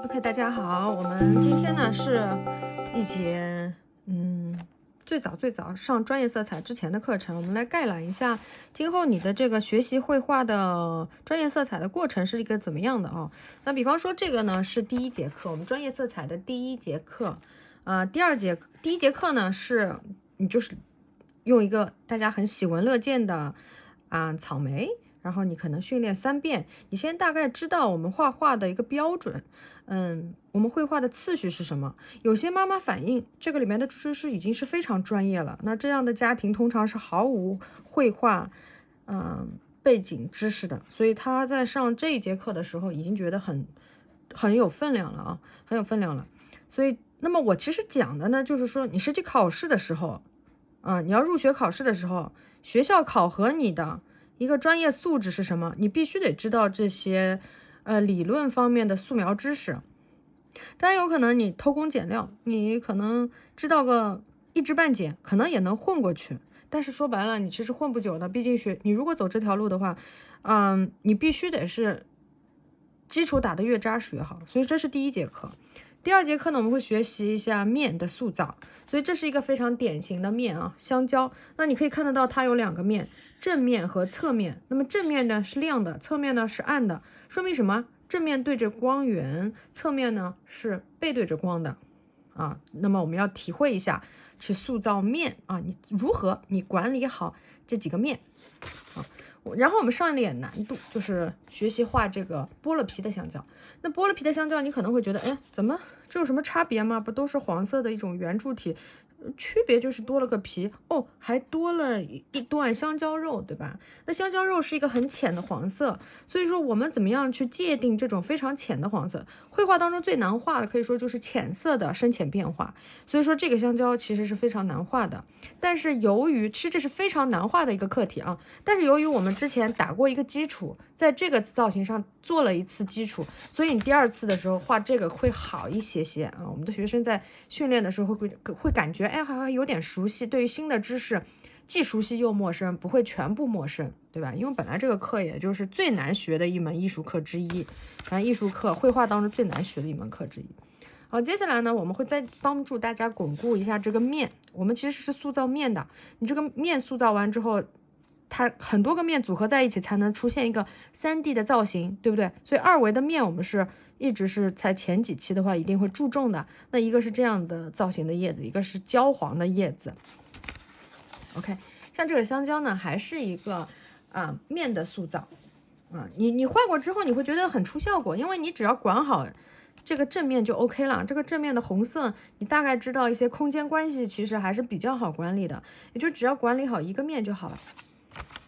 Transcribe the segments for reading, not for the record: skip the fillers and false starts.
OK， 大家好，我们今天呢是一节最早上专业色彩之前的课程，我们来概览一下今后你的这个学习绘画的专业色彩的过程是一个怎么样的啊？那比方说这个呢是第一节课，我们专业色彩的第一节课，第一节课呢是你就是用一个大家很喜闻乐见的草莓。然后你可能训练3遍，你先大概知道我们画画的一个标准，我们绘画的次序是什么？有些妈妈反映这个里面的知识已经是非常专业了，那这样的家庭通常是毫无绘画背景知识的，所以他在上这一节课的时候已经觉得很有分量了啊，很有分量了。所以那么我其实讲的呢，就是说你实际考试的时候你要入学考试的时候，学校考核你的一个专业素质是什么？你必须得知道这些理论方面的素描知识。当然有可能你偷工减料，你可能知道个一知半解，可能也能混过去。但是说白了，你其实混不久的。毕竟你如果走这条路的话，你必须得是基础打得越扎实越好。所以这是第一节课。第二节课呢，我们会学习一下面的塑造，所以这是一个非常典型的面啊，香蕉。那你可以看得到它有2个面，正面和侧面。那么正面呢是亮的，侧面呢是暗的，说明什么？正面对着光源，侧面呢是背对着光的啊。那么我们要体会一下，去塑造面啊，你管理好这几个面啊。然后我们上一点难度，就是学习画这个剥了皮的香蕉。那剥了皮的香蕉，你可能会觉得，哎，怎么这有什么差别吗？不都是黄色的一种圆柱体？区别就是多了个皮哦，还多了一段香蕉肉，对吧？那香蕉肉是一个很浅的黄色，所以说我们怎么样去界定这种非常浅的黄色？绘画当中最难画的可以说就是浅色的深浅变化，所以说这个香蕉其实是非常难画的。但是其实这是非常难画的一个课题啊，但是由于我们之前打过一个基础，在这个造型上做了一次基础，所以你第2次的时候画这个会好一些啊。我们的学生在训练的时候会感觉还有点熟悉，对于新的知识既熟悉又陌生，不会全部陌生，对吧？因为本来这个课也就是最难学的一门艺术课之一，艺术课绘画当中最难学的一门课之一。好，接下来呢，我们会再帮助大家巩固一下这个面。我们其实是塑造面的，你这个面塑造完之后，它很多个面组合在一起才能出现一个3D 的造型，对不对？所以2维的面我们一直是在前几期的话一定会注重的。那一个是这样的造型的叶子，一个是焦黄的叶子。OK， 像这个香蕉呢，还是一个面的塑造你画过之后，你会觉得很出效果，因为你只要管好这个正面就 OK 了。这个正面的红色，你大概知道一些空间关系，其实还是比较好管理的，也就只要管理好一个面就好了。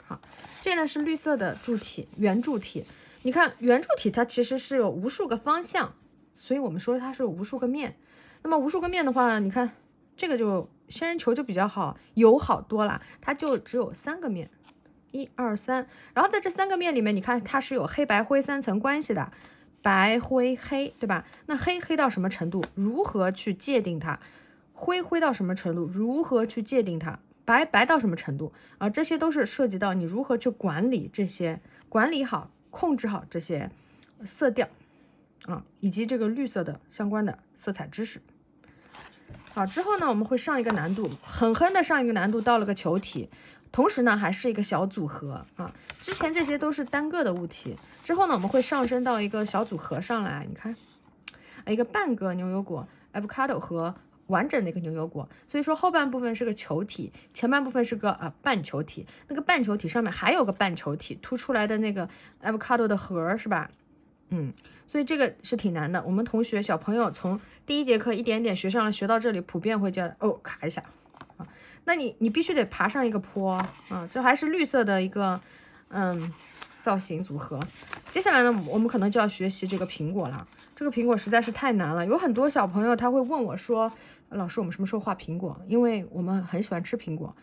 好，这呢是绿色的柱体，圆柱体。你看圆柱体它其实是有无数个方向，所以我们说它是有无数个面。那么无数个面的话，你看这个就仙人球就比较好友好多了，它就只有3个面，1、2、3。然后在这3个面里面，你看它是有黑白灰3层关系的，白灰黑，对吧？那黑到什么程度？如何去界定它？灰到什么程度？如何去界定它？白到什么程度啊？这些都是涉及到你如何去管理这些，管理好、控制好这些色调以及这个绿色的相关的色彩知识。好，之后呢，我们会上一个难度，狠的上一个难度，到了个球体，同时呢还是一个小组合之前这些都是单个的物体，之后呢我们会上升到一个小组合上来。你看，一个半个牛油果 avocado 和完整的一个牛油果，所以说后半部分是个球体，前半部分是个半球体。那个半球体上面还有个半球体，凸出来的那个 avocado 的核是吧？所以这个是挺难的。我们同学小朋友从第1节课一点点学上来，学到这里普遍会叫卡一下那你必须得爬上一个坡这还是绿色的一个造型组合。接下来呢，我们可能就要学习这个苹果了。这个苹果实在是太难了，有很多小朋友他会问我说，老师我们什么时候画苹果？因为我们很喜欢吃苹果，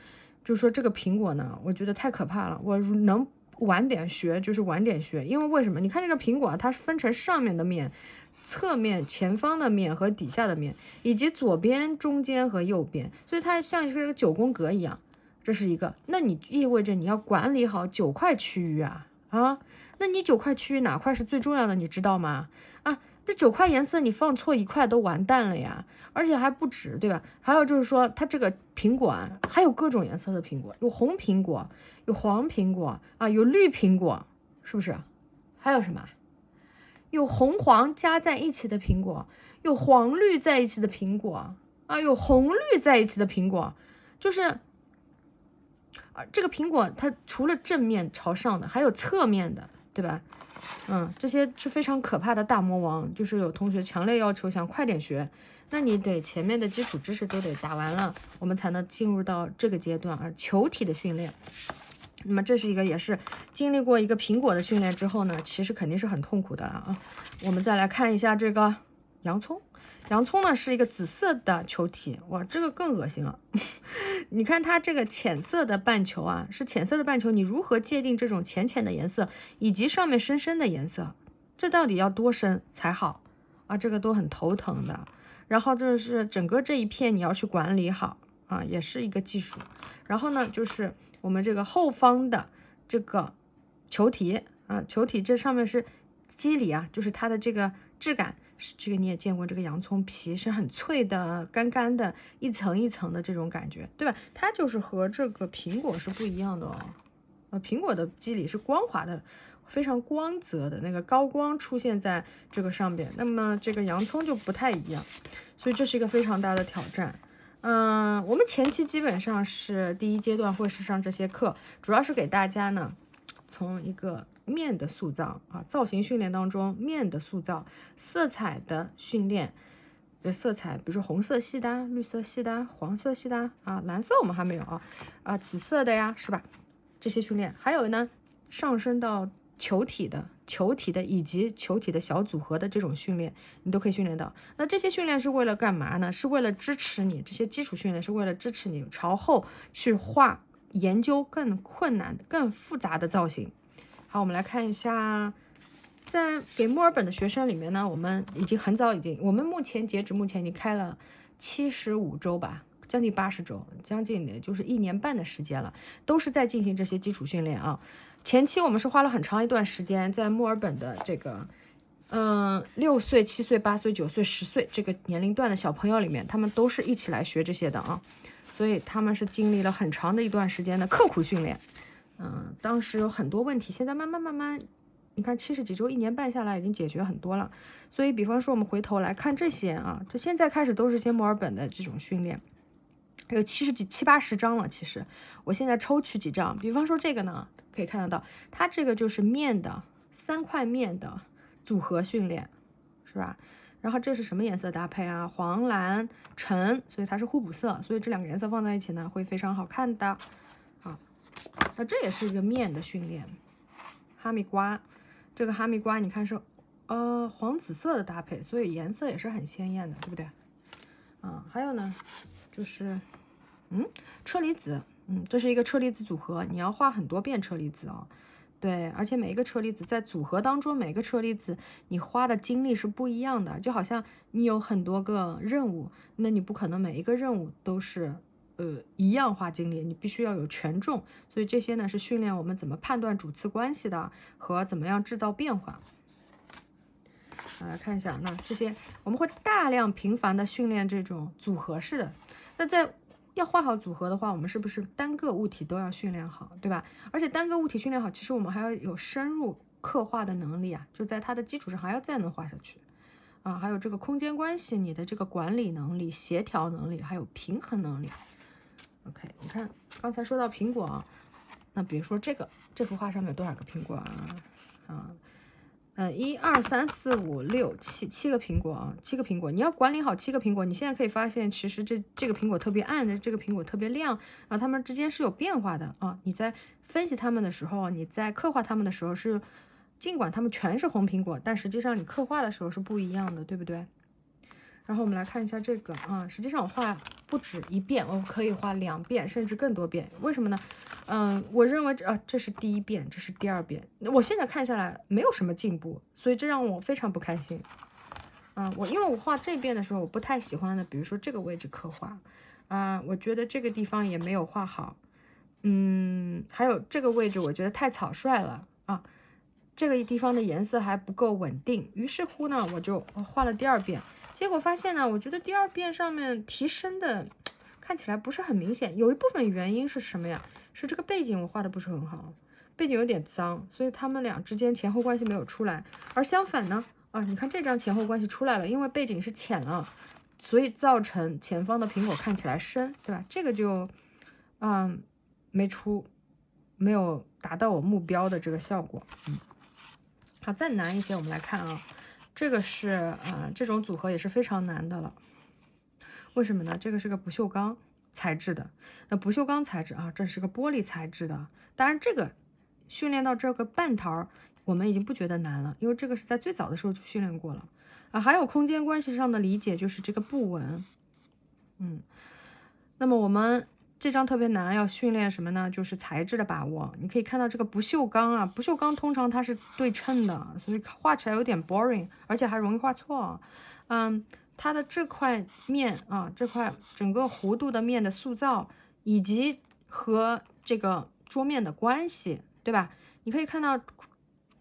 就是说这个苹果呢，我觉得太可怕了，我能晚点学就是晚点学。因为为什么？你看这个苹果它分成上面的面、侧面、前方的面和底下的面，以及左边、中间和右边，所以它像一个9宫格一样。这是一个，那你意味着你要管理好9块区域那你9块区域哪块是最重要的，你知道吗？这9块颜色你放错1块都完蛋了呀，而且还不止，对吧？还有就是说，它这个苹果啊，还有各种颜色的苹果，有红苹果，有黄苹果啊，有绿苹果，是不是？还有什么？有红黄加在一起的苹果，有黄绿在一起的苹果啊，有红绿在一起的苹果，就是这个苹果它除了正面朝上的，还有侧面的，对吧？这些是非常可怕的大魔王，就是有同学强烈要求想快点学，那你得前面的基础知识都得打完了，我们才能进入到这个阶段球体的训练。那么这是一个也是经历过一个苹果的训练之后呢，其实肯定是很痛苦的啊。我们再来看一下这个洋葱，洋葱呢是一个紫色的球体，哇，这个更恶心了。你看它这个浅色的半球啊，是浅色的半球，你如何界定这种浅浅的颜色以及上面深深的颜色？这到底要多深才好啊？这个都很头疼的。然后就是整个这一片你要去管理好啊，也是一个技术。然后呢，就是我们这个后方的这个球体啊，球体这上面是肌理啊，就是它的这个质感。这个你也见过，这个洋葱皮是很脆的、干干的，一层一层的这种感觉，对吧？它就是和这个苹果是不一样的哦。苹果的肌理是光滑的，非常光泽的，那个高光出现在这个上边。那么这个洋葱就不太一样，所以这是一个非常大的挑战。我们前期基本上是第一阶段会是上这些课，主要是给大家呢从一个面的塑造啊，造型训练当中面的塑造，色彩的训练，色彩比如说红色系的、绿色系的、黄色系的啊，蓝色我们还没有紫色的呀，是吧？这些训练，还有呢上升到球体的以及球体的小组合的这种训练，你都可以训练到。那这些训练是为了干嘛呢？是为了支持你，这些基础训练是为了支持你朝后去研究更困难、更复杂的造型。好，我们来看一下，在给墨尔本的学生里面呢，我们已经很早我们截止目前已经开了75周吧，将近80周，将近的就是1年半的时间了，都是在进行这些基础训练啊。前期我们是花了很长一段时间，在墨尔本的这个6岁、7岁、8岁、9岁、10岁这个年龄段的小朋友里面，他们都是一起来学这些的啊，所以他们是经历了很长的一段时间的刻苦训练。当时有很多问题，现在慢慢，你看70几周1年半下来已经解决很多了。所以比方说我们回头来看这些啊，这现在开始都是些墨尔本的这种训练，有70几、70、80张了。其实我现在抽取几张，比方说这个呢，可以看得到，它这个就是面的3块面的组合训练，是吧？然后这是什么颜色搭配啊？黄、蓝、橙，所以它是互补色，所以这2个颜色放在一起呢，会非常好看的。好，那这也是一个面的训练。哈密瓜，这个哈密瓜你看是黄紫色的搭配，所以颜色也是很鲜艳的，对不对？还有呢，就是车厘子，这是一个车厘子组合，你要画很多遍车厘子啊。对，而且每一个车厘子在组合当中，每个车厘子你花的精力是不一样的，就好像你有很多个任务，那你不可能每一个任务都是一样花精力，你必须要有权重。所以这些呢是训练我们怎么判断主次关系的和怎么样制造变化。来看一下，那这些我们会大量频繁的训练这种组合式的。那在要画好组合的话，我们是不是单个物体都要训练好，对吧？而且单个物体训练好，其实我们还要有深入刻画的能力啊，就在它的基础上还要再能画下去啊。还有这个空间关系，你的这个管理能力、协调能力，还有平衡能力。OK， 你看刚才说到苹果啊，那比如说这幅画上面有多少个苹果啊？1、2、3、4、5、6、7个苹果啊，7个苹果，你要管理好7个苹果。你现在可以发现，其实这个苹果特别暗，这个苹果特别亮，然后它们之间是有变化的啊。你在分析它们的时候，你在刻画它们的时候是，尽管它们全是红苹果，但实际上你刻画的时候是不一样的，对不对？然后我们来看一下这个啊，实际上我画不止1遍，我可以画2遍甚至更多遍。为什么呢？我认为这是第1遍，这是第2遍。我现在看下来没有什么进步，所以这让我非常不开心。因为我画这遍的时候，我不太喜欢的，比如说这个位置刻画我觉得这个地方也没有画好。还有这个位置我觉得太草率了啊。这个地方的颜色还不够稳定，于是乎呢，我就画了第2遍，结果发现呢，我觉得第2遍上面提升的看起来不是很明显，有一部分原因是什么呀？是这个背景我画的不是很好，背景有点脏，所以他们俩之间前后关系没有出来。而相反呢，你看这张前后关系出来了，因为背景是浅了，所以造成前方的苹果看起来深，对吧？这个就没有达到我目标的这个效果。好，再难一些，我们来看啊，这个是这种组合也是非常难的了。为什么呢？这个是个不锈钢材质的，那不锈钢材质这是个玻璃材质的。当然，这个训练到这个半桃，我们已经不觉得难了，因为这个是在最早的时候就训练过了还有空间关系上的理解，就是这个布纹。那么我们这张特别难，要训练什么呢？就是材质的把握。你可以看到这个不锈钢不锈钢通常它是对称的，所以画起来有点 boring， 而且还容易画错。它的这块面这块整个弧度的面的塑造，以及和这个桌面的关系，对吧？你可以看到，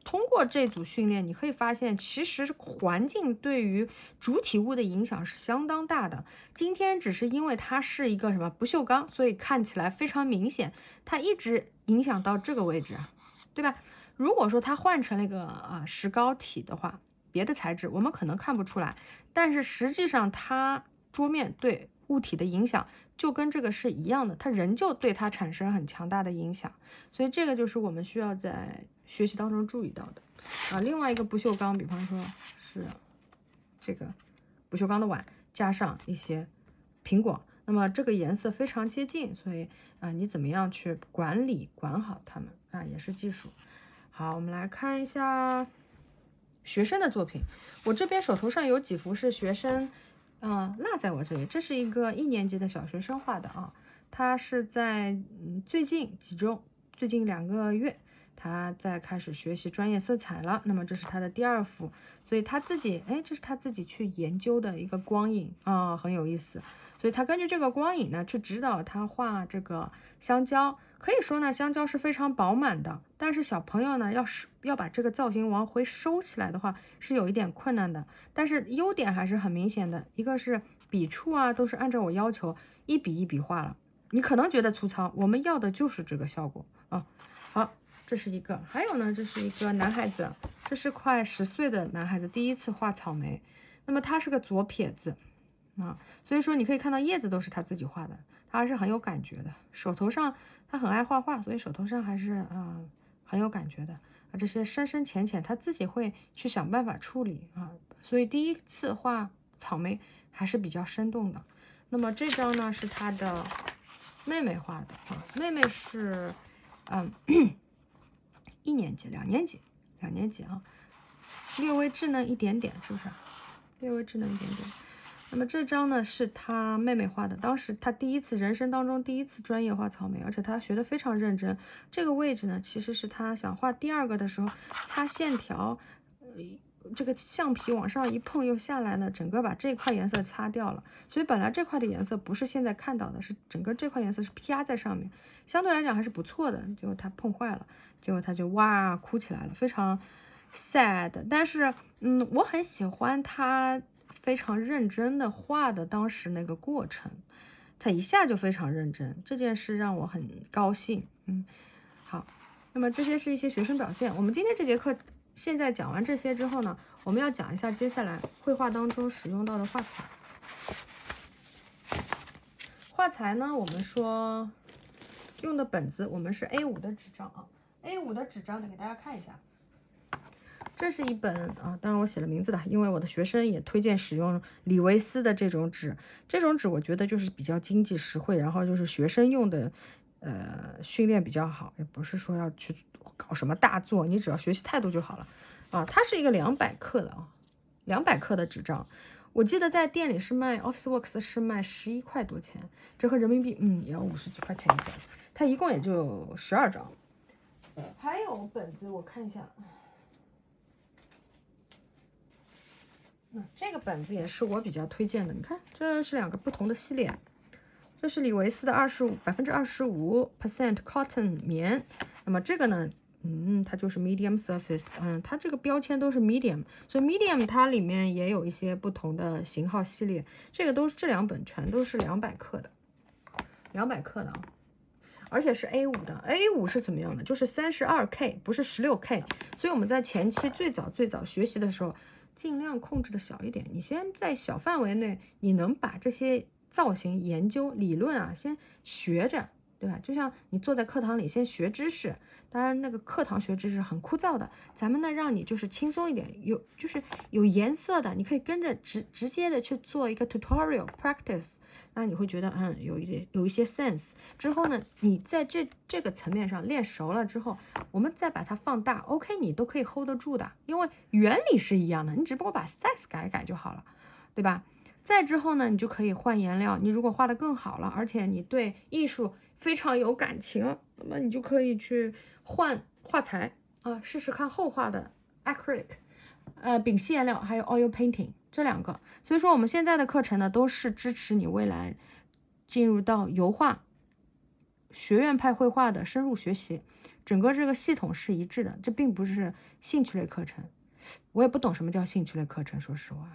通过这组训练，你可以发现，其实环境对于主体物的影响是相当大的。今天只是因为它是一个什么不锈钢，所以看起来非常明显，它一直影响到这个位置，对吧？如果说它换成了一个石膏体的话，别的材质我们可能看不出来，但是实际上它桌面对物体的影响就跟这个是一样的，它仍旧对它产生很强大的影响，所以这个就是我们需要在学习当中注意到的另外一个不锈钢，比方说是这个不锈钢的碗加上一些苹果，那么这个颜色非常接近，所以你怎么样去管好它们也是技术。好，我们来看一下学生的作品。我这边手头上有几幅是学生落在我这里，这是一个1年级的小学生画的他是在最近2个月他在开始学习专业色彩了，那么这是他的第2幅，所以他自己这是他自己去研究的一个光影很有意思，所以他根据这个光影呢去指导他画这个香蕉。可以说呢，香蕉是非常饱满的，但是小朋友呢要把这个造型往回收起来的话是有一点困难的，但是优点还是很明显的，一个是笔触都是按照我要求一笔一笔画了，你可能觉得粗糙，我们要的就是这个效果好，这是一个，还有呢，这是一个男孩子，这是快10岁的男孩子第一次画草莓，那么他是个左撇子所以说你可以看到叶子都是他自己画的，他还是很有感觉的。手头上他很爱画画，所以手头上还是很有感觉的这些深深浅浅他自己会去想办法处理所以第一次画草莓还是比较生动的。那么这张呢是他的妹妹画的妹妹是1年级、2年级略微稚嫩一点点，是不是？略微稚嫩一点点。那么这张呢是他妹妹画的，当时他人生当中第一次专业画草莓，而且他学得非常认真。这个位置呢其实是他想画第2个的时候擦线条，这个橡皮往上一碰又下来了，整个把这块颜色擦掉了，所以本来这块的颜色不是现在看到的，是整个这块颜色是啪在上面，相对来讲还是不错的，结果他碰坏了，结果他就哇哭起来了，非常 sad。 但是我很喜欢他非常认真的画的当时那个过程，他一下就非常认真，这件事让我很高兴。好，那么这些是一些学生表现。我们今天这节课现在讲完这些之后呢，我们要讲一下接下来绘画当中使用到的画材。画材呢，我们说用的本子，我们是 A5 的纸张A5 的纸张给大家看一下。这是一本当然我写了名字的，因为我的学生也推荐使用李维斯的这种纸。这种纸我觉得就是比较经济实惠，然后就是学生用的训练比较好，也不是说要去搞什么大作，你只要学习态度就好了它是一个200克的200克的纸张，我记得在店里是卖 Officeworks 是卖11块多钱，折合人民币也要50几块钱一本，它一共也就12张。还有本子我看一下，这个本子也是我比较推荐的，你看这是2个不同的系列，这是李维斯的25% cotton 棉，那么这个呢它就是 medium surface，它这个标签都是 medium，所以 medium 它里面也有一些不同的型号系列，这两本全都是200克的，200克的啊，而且是 A5 的。A5 是怎么样的？就是32K，不是16K，所以我们在前期最早学习的时候，尽量控制的小一点。你先在小范围内，你能把这些造型研究理论啊，先学着。对吧？就像你坐在课堂里先学知识，当然那个课堂学知识很枯燥的，咱们呢让你就是轻松一点，就是有颜色的，你可以跟着直接的去做一个 tutorial practice， 那你会觉得有一些 sense。之后呢，你在这个层面上练熟了之后，我们再把它放大 ，OK， 你都可以 hold 得住的，因为原理是一样的，你只不过把 size 改一改就好了，对吧？再之后呢，你就可以换颜料。你如果画得更好了，而且你对艺术非常有感情，那么你就可以去换画材啊，试试看后画的 acrylic，丙烯颜料，还有 oil painting 这2个。所以说我们现在的课程呢，都是支持你未来进入到油画学院派绘画的深入学习，整个这个系统是一致的。这并不是兴趣类课程，我也不懂什么叫兴趣类课程，说实话。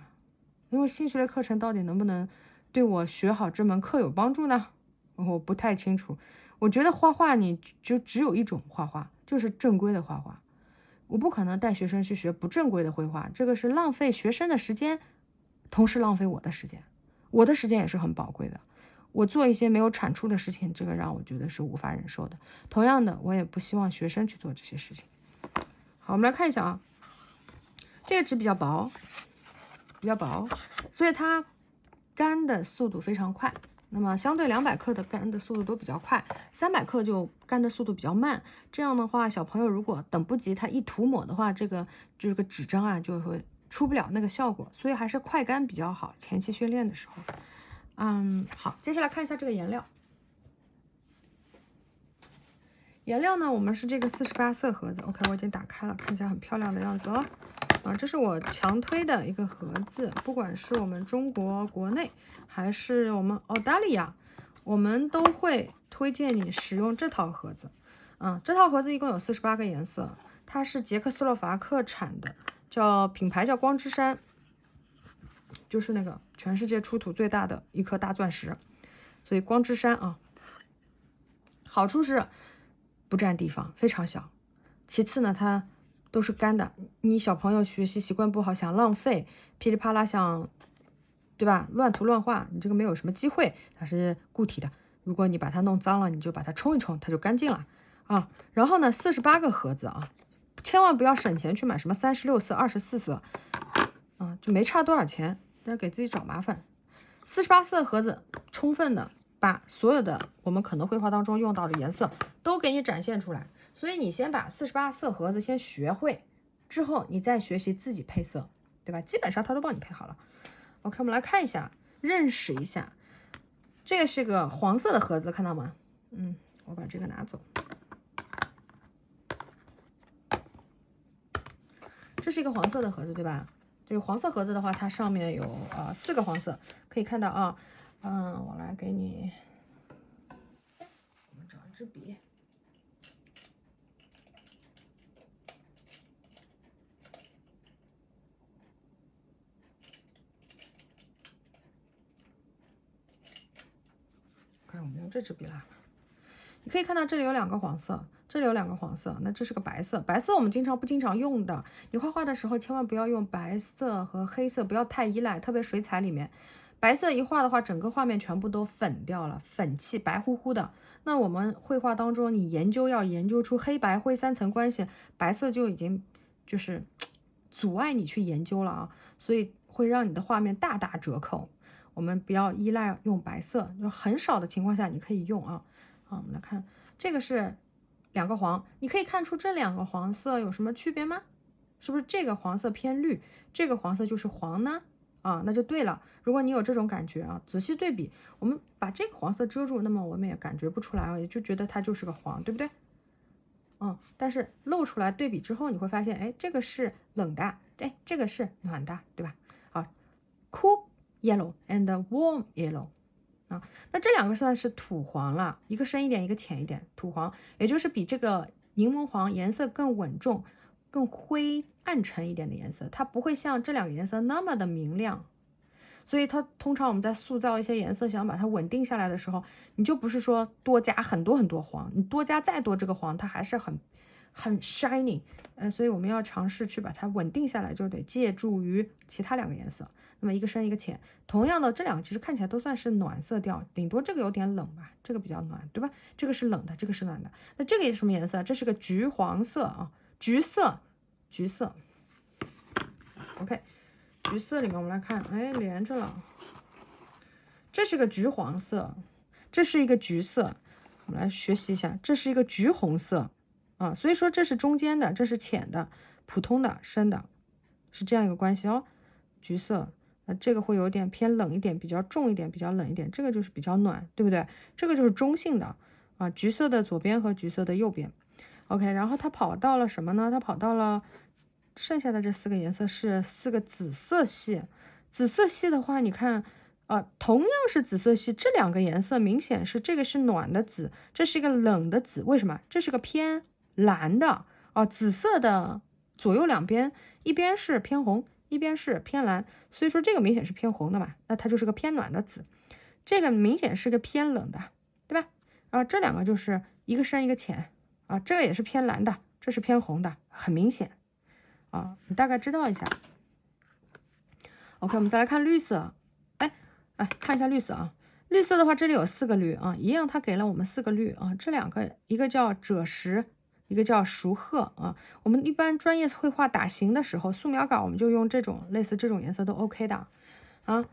因为兴趣类课程到底能不能对我学好这门课有帮助呢？我不太清楚。我觉得画画你就只有一种画画，就是正规的画画。我不可能带学生去学不正规的绘画，这个是浪费学生的时间，同时浪费我的时间。我的时间也是很宝贵的。我做一些没有产出的事情，这个让我觉得是无法忍受的。同样的，我也不希望学生去做这些事情。好，我们来看一下啊，这个纸比较薄，所以它干的速度非常快。那么相对200克的干的速度都比较快，300克就干的速度比较慢。这样的话，小朋友如果等不及，他一涂抹的话，这个纸张啊就会出不了那个效果。所以还是快干比较好，前期训练的时候。好，接下来看一下这个颜料。颜料呢，我们是这个48色盒子。OK， 我已经打开了，看起来很漂亮的样子哦。这是我强推的一个盒子，不管是我们中国国内还是我们澳大利亚，我们都会推荐你使用这套盒子。这套盒子一共有48个颜色，它是捷克斯洛伐克产的，品牌叫光之山，就是那个全世界出土最大的一颗大钻石，所以光之山啊。好处是不占地方，非常小。其次呢，它都是干的，你小朋友学习习惯不好，想浪费，噼里啪啦想，对吧？乱涂乱画，你这个没有什么机会。它是固体的，如果你把它弄脏了，你就把它冲一冲，它就干净了啊。然后呢，48个盒子啊，千万不要省钱去买什么36色、24色啊，就没差多少钱，但是给自己找麻烦。48色盒子，充分的把所有的我们可能绘画当中用到的颜色都给你展现出来。所以你先把48色盒子先学会，之后你再学习自己配色，对吧？基本上它都帮你配好了。OK， 我们来看一下，认识一下。这个是个黄色的盒子，看到吗？我把这个拿走。这是一个黄色的盒子，对吧？这个黄色盒子的话，它上面有4个黄色，可以看到啊。我来给你，我们找一支笔。我们用这支笔啦。你可以看到这里有2个黄色，这里有2个黄色，那这是个白色。白色我们不经常用的，你画画的时候千万不要用白色和黑色，不要太依赖，特别水彩里面，白色一画的话，整个画面全部都粉掉了，粉气白乎乎的。那我们绘画当中，你要研究出黑白灰3层关系，白色就已经就是阻碍你去研究了啊，所以会让你的画面大打折扣。我们不要依赖用白色，就很少的情况下你可以用啊。好，我们来看，这个是2个黄，你可以看出这2个黄色有什么区别吗？是不是这个黄色偏绿，这个黄色就是黄呢？那就对了。如果你有这种感觉啊，仔细对比，我们把这个黄色遮住，那么我们也感觉不出来啊，也就觉得它就是个黄，对不对？但是露出来对比之后，你会发现，哎，这个是冷的，哎，这个是暖的，对吧？Cool yellow and warm yellow。那这2个算是土黄了，一个深一点，一个浅一点，土黄，也就是比这个柠檬黄颜色更稳重、更灰暗沉一点的颜色，它不会像这两个颜色那么的明亮。所以它通常我们在塑造一些颜色，想把它稳定下来的时候，你就不是说多加很多很多黄，你多加再多这个黄，它还是很 shiny。所以我们要尝试去把它稳定下来，就得借助于其他两个颜色。那么一个深一个浅，同样的这两个其实看起来都算是暖色调，顶多这个有点冷吧，这个比较暖，对吧？这个是冷的，这个是暖的。那这个是什么颜色？这是个橘黄色啊，橘色。OK。橘色里面我们来看，哎，连着了。这是个橘黄色，这是一个橘色。我们来学习一下，这是一个橘红色啊，所以说这是中间的，这是浅的、普通的、深的，是这样一个关系哦。橘色，这个会有点偏冷一点，比较重一点，比较冷一点，这个就是比较暖，对不对？这个就是中性的啊，橘色的左边和橘色的右边。OK，然后它跑到了什么呢？它跑到了。剩下的这4个颜色是4个紫色系。紫色系的话，你看，同样是紫色系，这两个颜色明显是这个是暖的紫，这是一个冷的紫。为什么？这是个偏蓝的紫色的左右两边，一边是偏红，一边是偏蓝，所以说这个明显是偏红的嘛，那它就是个偏暖的紫。这个明显是个偏冷的，对吧？这两个就是一个深一个浅这个也是偏蓝的，这是偏红的，很明显。你大概知道一下。OK， 我们再来看绿色。看一下绿色啊。绿色的话，这里有4个绿啊，一样，它给了我们4个绿啊。这两个，一个叫赭石，一个叫熟褐啊。我们一般专业绘画打形的时候，素描稿我们就用这种类似这种颜色都 OK 的啊。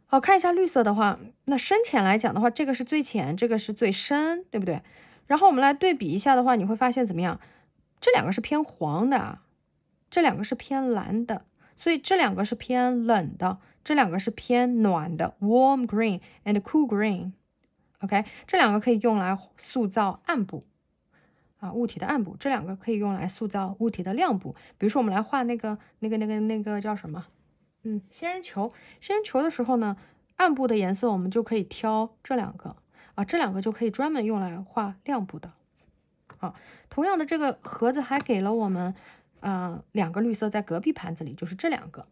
好，看一下绿色的话，那深浅来讲的话，这个是最浅，这个是最深，对不对？然后我们来对比一下的话，你会发现怎么样？这两个是偏黄的。这两个是偏蓝的，所以这两个是偏冷的，这两个是偏暖的 warm green and cool green。 OK， 这两个可以用来塑造暗部物体的暗部，这两个可以用来塑造物体的亮部。比如说我们来画那个叫什么仙人球的时候呢，暗部的颜色我们就可以挑这两个这两个就可以专门用来画亮部的同样的，这个盒子还给了我们2个绿色在隔壁盘子里，就是这两个。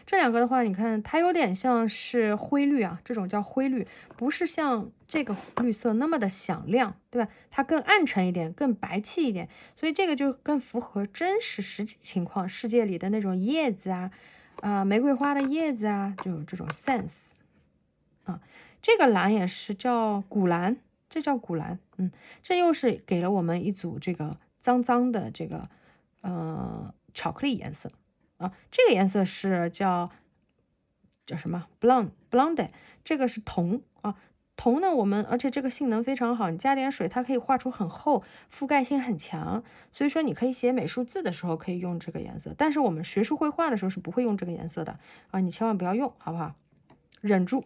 这两个的话，你看它有点像是灰绿啊，这种叫灰绿，不是像这个绿色那么的响亮，对吧？它更暗沉一点，更白气一点，所以这个就更符合真实实际情况，世界里的那种叶子玫瑰花的叶子就有这种 sense 这个蓝也是叫古蓝，这叫古蓝，这又是给了我们一组这个脏脏的这个巧克力颜色这个颜色是叫什么 blonde， 这个是铜铜呢，而且这个性能非常好，你加点水它可以画出很厚，覆盖性很强，所以说你可以写美术字的时候可以用这个颜色，但是我们学术绘画的时候是不会用这个颜色的你千万不要用，好不好？忍住。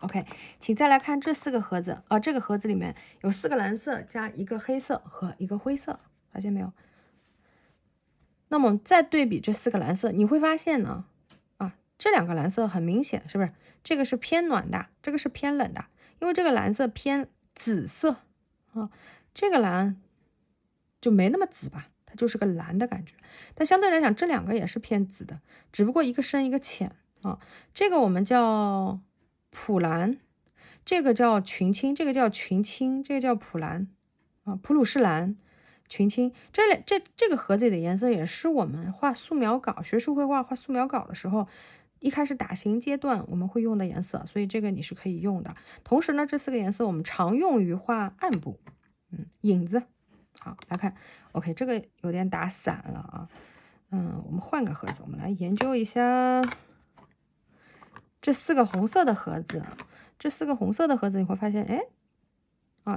OK， 请再来看这4个盒子这个盒子里面有4个蓝色加1个黑色和1个灰色，发现没有？那么再对比这4个蓝色，你会发现呢这2个蓝色很明显，是不是？这个是偏暖的，这个是偏冷的，因为这个蓝色偏紫色这个蓝就没那么紫吧，它就是个蓝的感觉。但相对来讲，这2个也是偏紫的，只不过一个深一个浅这个我们叫普蓝，这个叫群青，这个叫群青，这个叫普蓝普鲁士蓝。群青，这个盒子里的颜色也是我们画素描稿、学术绘画画素描稿的时候，一开始打形阶段我们会用的颜色，所以这个你是可以用的。同时呢，这4个颜色我们常用于画暗部，影子。好，来看 ，OK， 这个有点打散了我们换个盒子，我们来研究一下这4个红色的盒子。这4个红色的盒子，你会发现，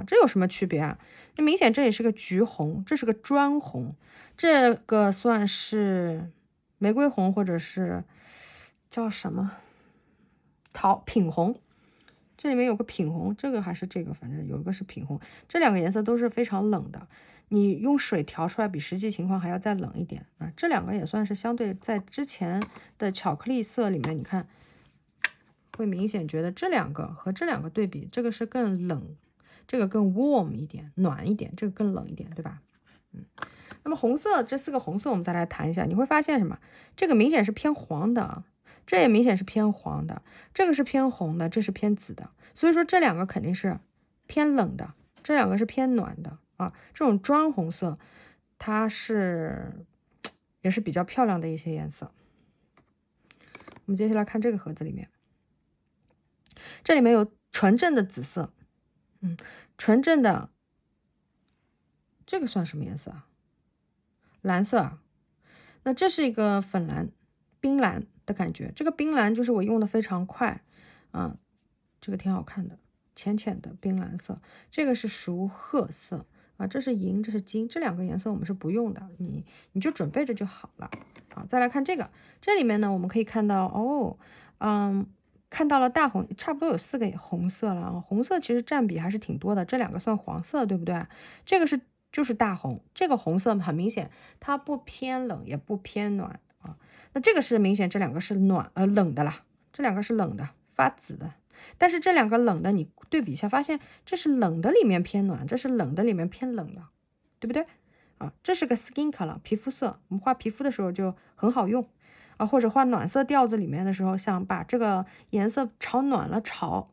这有什么区别那明显这也是个橘红，这是个砖红，这个算是玫瑰红或者是叫什么品红。这里面有个品红，这个还是这个，反正有一个是品红。这2个颜色都是非常冷的，你用水调出来比实际情况还要再冷一点这2个也算是相对在之前的巧克力色里面，你看会明显觉得这2个和这2个对比，这个是更冷。这个更 warm 一点，暖一点，这个更冷一点，对吧？那么红色，这4个红色我们再来谈一下，你会发现什么？这个明显是偏黄的，这也明显是偏黄的，这个是偏红的，这是偏紫的，所以说这2个肯定是偏冷的，这2个是偏暖的啊。这种砖红色，它也是比较漂亮的一些颜色。我们接下来看这个盒子里面，这里面有纯正的紫色，纯正的，这个算什么颜色啊？蓝色啊。那这是一个粉蓝、冰蓝的感觉，这个冰蓝就是我用的非常快啊，这个挺好看的，浅浅的冰蓝色。这个是熟褐色啊，这是银，这是金，这2个颜色我们是不用的，你就准备着就好了。好，再来看这个，这里面呢我们可以看到看到了大红，差不多有4个红色了啊。红色其实占比还是挺多的，这2个算黄色，对不对？这个就是大红，这个红色很明显，它不偏冷也不偏暖啊。那这个是明显，这2个是冷的啦，这2个是冷的，发紫的。但是这2个冷的，你对比一下，发现这是冷的里面偏暖，这是冷的里面偏冷的，对不对？啊，这是个 skin color 皮肤色，我们画皮肤的时候就很好用啊，或者画暖色调子里面的时候，想把这个颜色炒暖了调，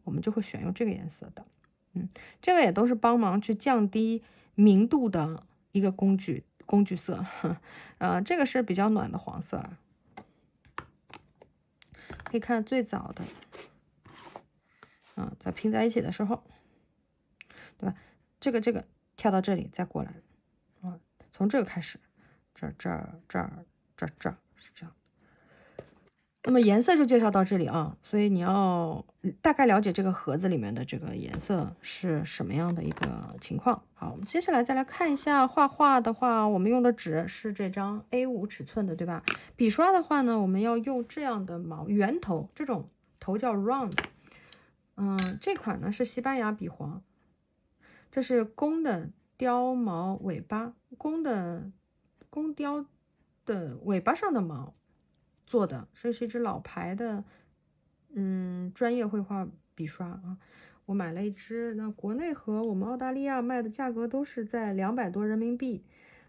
我们就会选用这个颜色的。这个也都是帮忙去降低明度的一个工具色。这个是比较暖的黄色了。可以看最早的，在拼在一起的时候，对吧？这个跳到这里再过来，从这个开始，这是这样。那么颜色就介绍到这里啊，所以你要大概了解这个盒子里面的这个颜色是什么样的一个情况。好，我们接下来再来看一下画画的话，我们用的纸是这张 A5 尺寸的，对吧？笔刷的话呢，我们要用这样的圆头，这种头叫 round。这款呢是西班牙笔黄，这是公的貂毛尾巴，公貂的尾巴上的毛做的，这是一支老牌的专业绘画笔刷啊。我买了一支，那国内和我们澳大利亚卖的价格都是在200多人民币，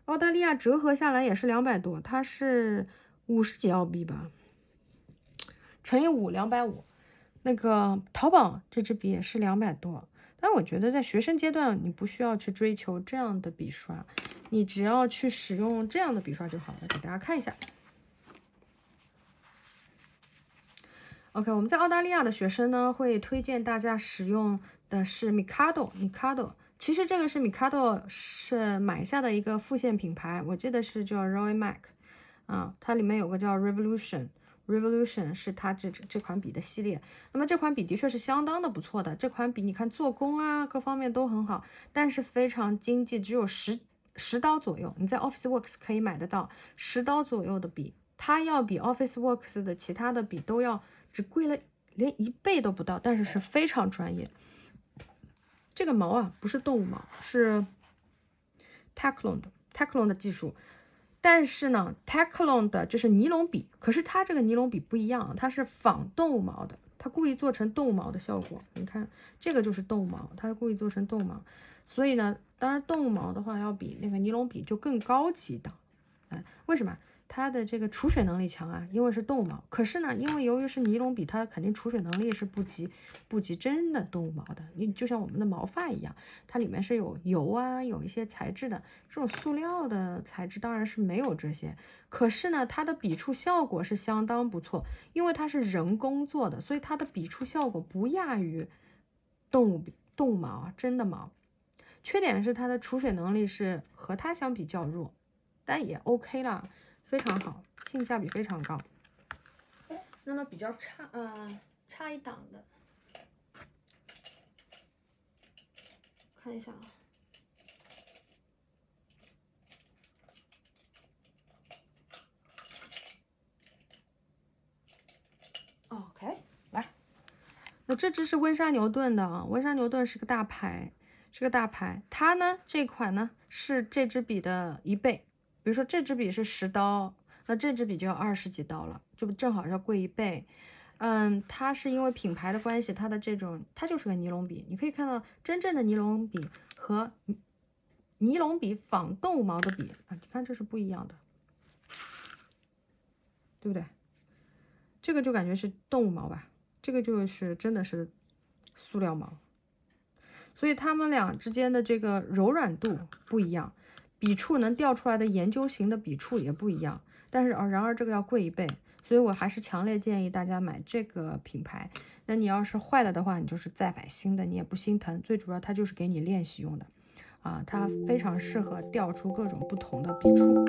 澳大利亚折合下来也是200多，它是50几澳币吧，乘以5 250。那个淘宝这支笔也是200多，但我觉得在学生阶段你不需要去追求这样的笔刷，你只要去使用这样的笔刷就好了。给大家看一下。OK， 我们在澳大利亚的学生呢，会推荐大家使用的是 Mikado。其实这个是 Mikado 是买下的一个副线品牌，我记得是叫 Roy Mac 它里面有个叫 Revolution 是它这款笔的系列。那么这款笔的确是相当的不错的，这款笔你看做工啊各方面都很好，但是非常经济，只有10刀左右，你在 Officeworks 可以买得到10刀左右的笔，它要比 Officeworks 的其他的笔都要只贵了连1倍都不到，但是非常专业。这个毛啊不是动物毛，是 Teclon 的技术。但是呢 Teclon 的就是尼龙笔，可是它这个尼龙笔不一样，它是仿动物毛的，它故意做成动物毛的效果。你看这个就是动物毛，它是故意做成动物毛，所以呢，当然动物毛的话要比那个尼龙笔就更高级的。为什么？它的这个储水能力强啊，因为是动物毛。可是呢，因为由于是尼龙笔，它肯定储水能力是不及真的动物毛的。你就像我们的毛发一样，它里面是有油啊，有一些材质的。这种塑料的材质当然是没有这些。可是呢，它的笔触效果是相当不错，因为它是人工做的，所以它的笔触效果不亚于动物毛啊，真的毛。缺点是它的储水能力是和它相比较弱，但也 OK 啦。非常好，性价比非常高。那么比较差一档的，看一下OK， 来，那这支是温莎牛顿的啊，温莎牛顿是个大牌，它呢这款呢是这支笔的1倍。比如说这支笔是10刀，那这支笔就要20几刀了，就正好要贵1倍。它是因为品牌的关系，它的这种它就是个尼龙笔。你可以看到真正的尼龙笔和尼龙笔仿动物毛的笔啊，你看这是不一样的，对不对？这个就感觉是动物毛吧，这个就是真的是塑料毛，所以它们俩之间的这个柔软度不一样，笔触能掉出来的研究型的笔触也不一样。但是然而这个要贵1倍，所以我还是强烈建议大家买这个品牌。那你要是坏了的话，你就是再买新的，你也不心疼。最主要它就是给你练习用的啊，它非常适合调出各种不同的笔触。